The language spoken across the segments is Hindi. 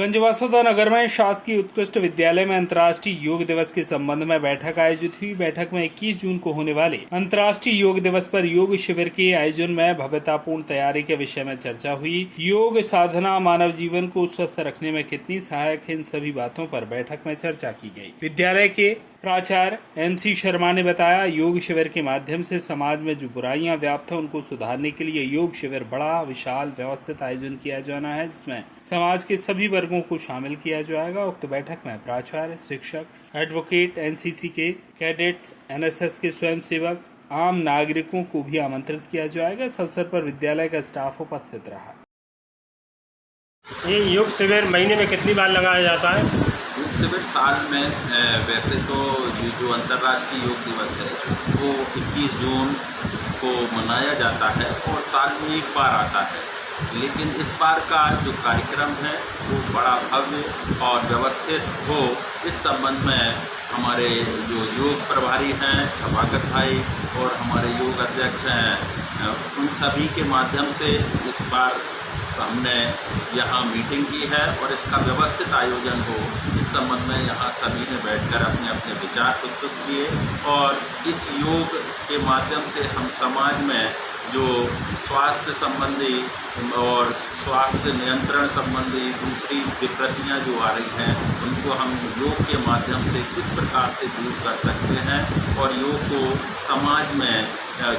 गंजवासुदा नगर में शासकीय उत्कृष्ट विद्यालय में अंतर्राष्ट्रीय योग दिवस के संबंध में बैठक आयोजित हुई। बैठक में 21 जून को होने वाले अंतर्राष्ट्रीय योग दिवस पर योग शिविर के आयोजन में भव्यतापूर्ण तैयारी के विषय में चर्चा हुई। योग साधना मानव जीवन को स्वस्थ रखने में कितनी सहायक है, इन सभी बातों पर बैठक में चर्चा की गई। विद्यालय के प्राचार्य MC शर्मा ने बताया, योग शिविर के माध्यम से समाज में जो बुराइयां व्याप्त है उनको सुधारने के लिए योग शिविर बड़ा विशाल व्यवस्थित आयोजन किया जाना है, जिसमें समाज के सभी वर्गों को शामिल किया जाएगा। उक्त बैठक में प्राचार्य, शिक्षक, एडवोकेट, NCC के कैडेट्स, NSS के स्वयंसेवक, आम नागरिकों को भी आमंत्रित किया जाएगा। इस अवसर पर विद्यालय का स्टाफ उपस्थित रहा। ये योग शिविर महीने में कितनी बार लगाया जाता है? योग शिविर साल में वैसे तो ये जो अंतर्राष्ट्रीय योग दिवस है वो 21 जून को मनाया जाता है और साल में एक बार आता है, लेकिन इस बार का जो कार्यक्रम है वो बड़ा भव्य और व्यवस्थित हो, इस संबंध में हमारे जो योग प्रभारी हैं सभागत भाई और हमारे योग अध्यक्ष हैं, उन सभी के माध्यम से इस बार हमने यहाँ मीटिंग की है और इसका व्यवस्थित आयोजन हो, इस संबंध में यहाँ सभी ने बैठकर अपने अपने विचार प्रस्तुत किए और इस योग के माध्यम से हम समाज में जो स्वास्थ्य संबंधी और स्वास्थ्य नियंत्रण संबंधी दूसरी विकृतियाँ जो आ रही हैं उनको हम योग के माध्यम से किस प्रकार से दूर कर सकते हैं और योग को समाज में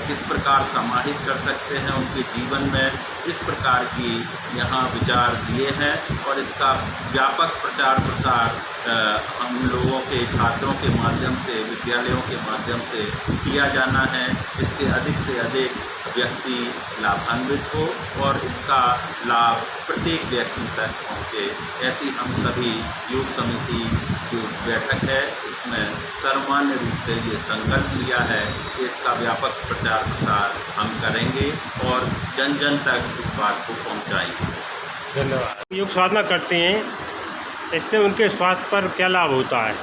किस प्रकार समाहित कर सकते हैं उनके जीवन में, इस प्रकार की यहाँ विचार दिए हैं और इसका व्यापक प्रचार प्रसार हम लोगों के छात्रों के माध्यम से, विद्यालयों के माध्यम से किया जाना है, जिससे अधिक से अधिक व्यक्ति लाभान्वित हो और इसका लाभ प्रत्येक व्यक्ति तक पहुँचे। ऐसी हम सभी योग समिति जो बैठक है इसमें सर्वमान्य रूप से ये संकल्प लिया है कि इसका व्यापक प्रचार प्रसार हम करेंगे और जन जन तक इस बात को पहुँचाएंगे। धन्यवाद। योग साधना करते हैं, इससे उनके स्वास्थ्य पर क्या लाभ होता है?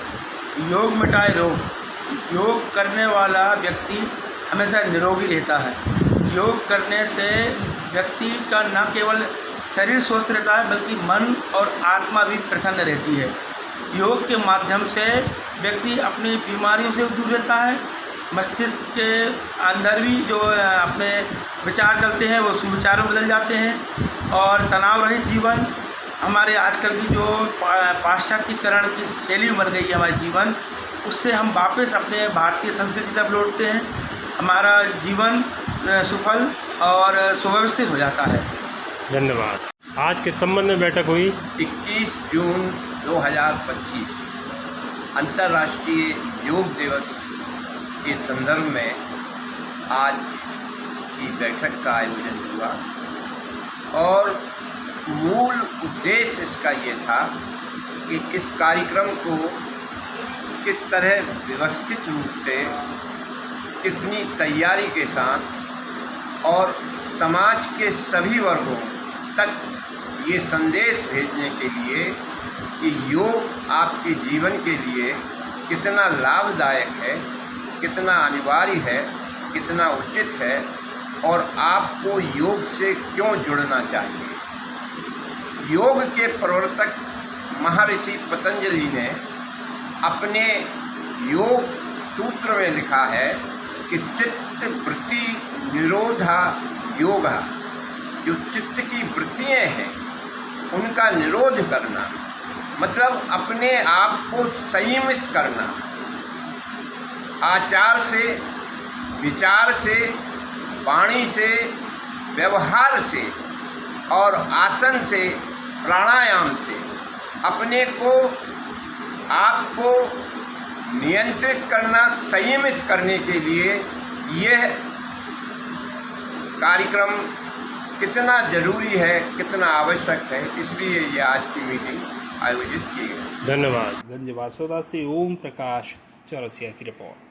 योग मिटाए रोग। योग करने वाला व्यक्ति हमेशा निरोगी रहता है। योग करने से व्यक्ति का न केवल शरीर स्वस्थ रहता है बल्कि मन और आत्मा भी प्रसन्न रहती है। योग के माध्यम से व्यक्ति अपनी बीमारियों से दूर रहता है। मस्तिष्क के अंदर भी जो अपने विचार चलते हैं वो सुविचारों में बदल जाते हैं और तनाव रहित जीवन, हमारे आजकल की जो पाश्चात्यकरण की शैली बन गई है हमारे जीवन, उससे हम वापस अपने भारतीय संस्कृति तक लौटते हैं। हमारा जीवन सुफल और सुव्यवस्थित हो जाता है। धन्यवाद। आज के संबंध में बैठक हुई। 21 जून 2025 अंतर्राष्ट्रीय योग दिवस के संदर्भ में आज की बैठक का आयोजन हुआ और मूल उद्देश्य इसका ये था कि इस कार्यक्रम को किस तरह व्यवस्थित रूप से, कितनी तैयारी के साथ और समाज के सभी वर्गों तक ये संदेश भेजने के लिए कि योग आपके जीवन के लिए कितना लाभदायक है, कितना अनिवार्य है, कितना उचित है और आपको योग से क्यों जुड़ना चाहिए। योग के प्रवर्तक महर्षि पतंजलि ने अपने योग सूत्र में लिखा है कि चित्त वृत्ति निरोधा योगा, जो चित्त की वृत्तियाँ हैं उनका निरोध करना, मतलब अपने आप को संयमित करना, आचार से, विचार से, वाणी से, व्यवहार से और आसन से, प्राणायाम से अपने को, आपको नियंत्रित करना, संयमित करने के लिए यह कार्यक्रम कितना जरूरी है, कितना आवश्यक है, इसलिए ये आज की मीटिंग आयोजित की गई। धन्यवाद। गंजवासुदा से ओम प्रकाश चौरसिया की रिपोर्ट।